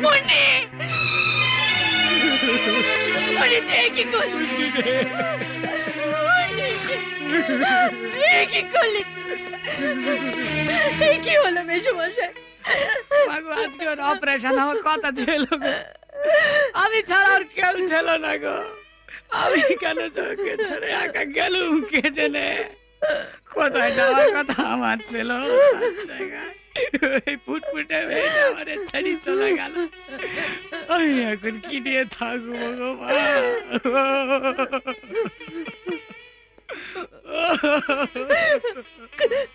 মুন্নি মুন্নি তুই কি করলি কি করলি কি হলো মেসোমশাই আজকে অপারেশন হওয়ার কথা ছিল আমি ছাড়া আর কেউ ছিল না গো আমি কেন চোখে ছেড়ে একা গেলুম কে জানে কোথায় যাওয়ার কথা আমার ছিল ফুটফুটে মেয়েটা আমার ছেড়ে চলে গেল আমি এখন কি নিয়ে থাকবো গো মা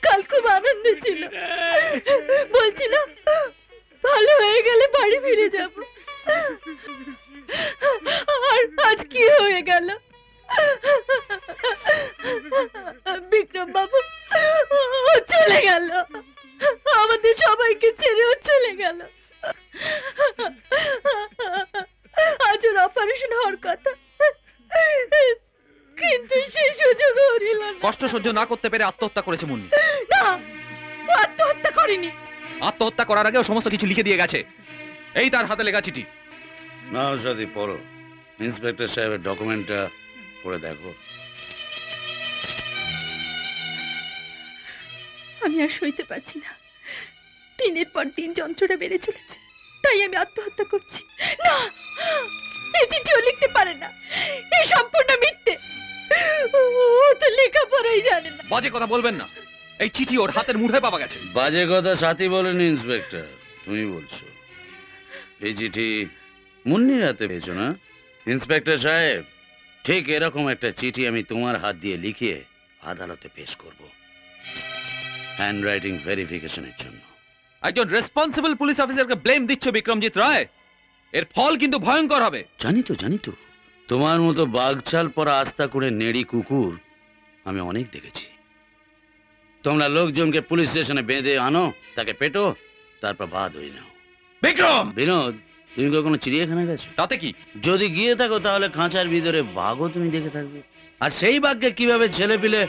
কাল খুব আনন্দ ছিল বলছিল ভালো হয়ে গেলে বাড়ি ফিরে যাব আর আজ কি হয়ে গেল বিক্রম বাবু চলে গেল আমাদের সবাইকে ছেড়ে ও চলে গেল আজ ওর অপারেশন হওয়ার কথা কিন্তু সেই সুযোগ হরিল না কষ্ট সহ্য না করতে পেরে আত্মহত্যা করেছে মুন্নি না ও আত্মহত্যা করেনি আত্মহত্যা করার আগে ও সমস্ত কিছু লিখে দিয়ে গেছে এই তার হাতে লেখা চিঠি নাও যদি পড়ো ইন্সপেক্টর সাহেবের ডকুমেন্টটা পড়ে দেখো আমি আর সইতে পারছি না দিনের পর দিন যন্ত্রণা বেড়ে চলেছে তাই আমি আত্মহত্যা করছি না এই চিঠিও লিখতে পারে না এই সম্পূর্ণ মিথ্যে ও তো লেখাপড়াই জানে না বাজে কথা বলবেন না এই চিঠি ওর হাতের মুঠোয় পাওয়া গেছে বাজে কথা সাথী বলেনি ইন্সপেক্টর তুমি বলছো এই চিঠি মুন্নির হাতে পেয়েছো না ইন্সপেক্টর সাহেব ঠিক এরকম একটা চিঠি আমি তোমার হাত দিয়ে লিখিয়ে আদালতে পেশ করব হ্যান্ডরাইটিং ভেরিফিকেশনের জন্য একজন রেসপন্সিবল পুলিশ অফিসারকে ব্লেম দিচ্ছ বিক্রমজিৎ রায় এর ফল কিন্তু ভয়ঙ্কর হবে জানি তো তোমার মতো বাঘছাল পরা আস্থা করে নেড়ি কুকুর আমি অনেক দেখেছি তোমরা লোকজনকে পুলিশ স্টেশনে বেঁধে আনো তাকে পেটো তারপর বাদ হয়ে নাও বিক্রম বিনোদ তুমি কখনো চিড়িয়াখানা গেছো তাতে কি যদি গিয়ে থাকো তাহলে খাঁচার ভিতরে বাঘও তুমি দেখে থাকবে আর সেই বাঘকে কিভাবে ছেলে পিলে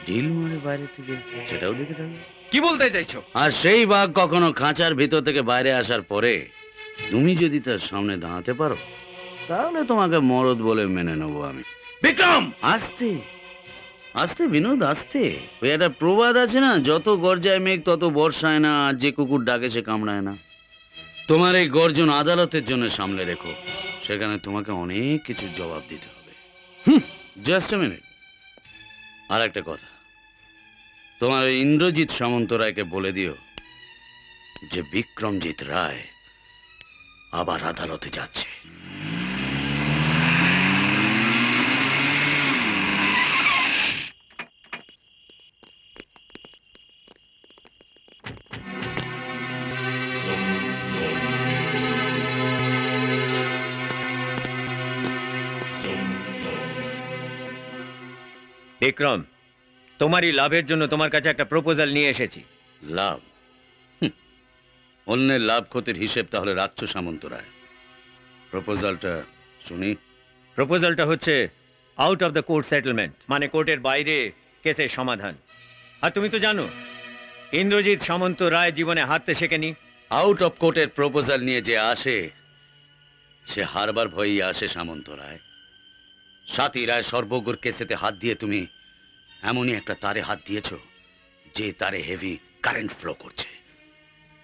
ঢিল মারে বাইরে থেকে সেটাও দেখে থাকবে কি বলতে চাইছো আর সেই বাঘ কখনো খাঁচার ভিতর থেকে বাইরে আসার পরে তুমি যদি তার সামনে দাঁড়াতে পারো তাহলে তোমাকে মরদ বলে মেনে নেবো আমি বিক্রম আস্তে আস্তে বিনোদ আস্তে ওই একটা প্রবাদ আছে না যত গর্জায় মেঘ তত বর্ষায় না আর যে কুকুর ডাকে সে কামড়ায় না তোমার এই গর্জন আদালতের জন্য সামলে রেখো সেখানে তোমাকে অনেক কিছু জবাব দিতে হবে জাস্ট এ মিনিট আর একটা কথা তোমার ওই ইন্দ্রজিৎ সামন্তরায়কে বলে দিও যে বিক্রমজিৎ রায় আবার আদালতে যাচ্ছে বিক্রম তোমারই লাভের জন্য তোমার কাছে একটা প্রপোজাল নিয়ে এসেছি লাভ অন্যের লাভ ক্ষতির হিসেব তাহলে রাখছো সামন্তরায় প্রপোজালটা শুনি প্রপোজালটা হচ্ছে out of the court settlement মানে কোর্টের বাইরে কেসের সমাধান আর তুমি তো জানো ইন্দ্রজিৎ সামন্ত রায় জীবনে হারতে শেখেনি আউট অফ কোর্টের প্রপোজাল নিয়ে যে আসে সে হারবার ভয়ই আসে সামন্তরায় সাথী রায় সর্বজ্ঞর কেসেতে হাত দিয়ে তুমি এমনই একটা তারে হাত দিয়েছ যে তারে হেভি কারেন্ট ফ্লো করছে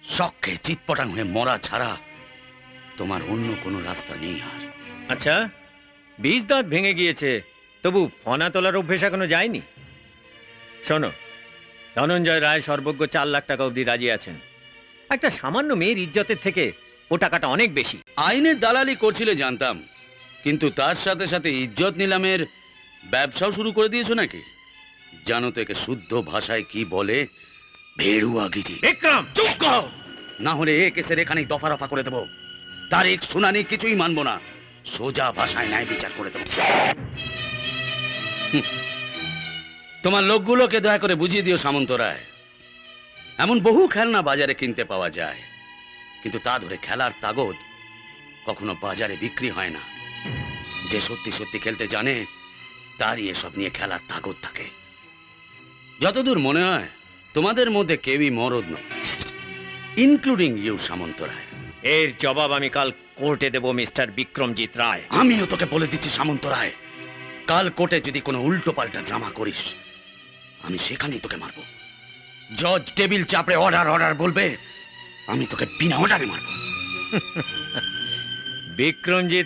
শখে চিৎপটাং হয়ে মরা ছাড়া তোমার অন্য কোনো রাস্তা নেই আর আচ্ছা বীজ দাঁত ভেঙে গিয়েছে তবু ফনা তোলার অভ্যেস এখনো যায়নি শোনো ধনঞ্জয় রায় সর্বজ্ঞ 4 লাখ টাকা অবধি রাজি আছেন একটা সামান্য মেয়ের ইজ্জতের থেকে ও টাকাটা অনেক বেশি আইনের দালালি করছিলে জানতাম কিন্তু তার সাথে সাথে ইজ্জত নিলামের ব্যবসাও শুরু করে দিয়েছো নাকি জানো তো একে শুদ্ধ ভাষায় কি বলে ভেড়ুয়াগিরি বিক্রম চুপ করো না হলে এ কেসের এখানেই দফা রফা করে দেবো তারিখ শুনানি কিছুই মানবো না সোজা ভাষায় ন্যায় বিচার করে দেবো তোমার লোকগুলোকে দয়া করে বুঝিয়ে দিও সামন্তরায় এমন বহু খেলনা বাজারে কিনতে পাওয়া যায় কিন্তু তা ধরে খেলার তাগদ কখনো বাজারে বিক্রি হয় না যে সত্যি সত্যি খেলতে জানে তারই এসব নিয়ে খেলার তাগদ থাকে যতদূর মনে হয় তোমাদের মধ্যে কেউই মরদ নয় ইনক্লুডিং ইউ সামন্তরায় এর জবাব আমি কাল কোর্টে দেব মিস্টার বিক্রমজিৎ রায়। আমিও তোকে বলে দিচ্ছি সামন্ত রায়, কাল কোর্টে যদি কোনো উল্টো পাল্টা ড্রামা করিস আমি সেখানেই তোকে মারবো। জজ টেবিল চাপড়ে অর্ডার অর্ডার বলবে, আমি তোকে বিনা অর্ডারে মারবো। বিক্রমজিৎ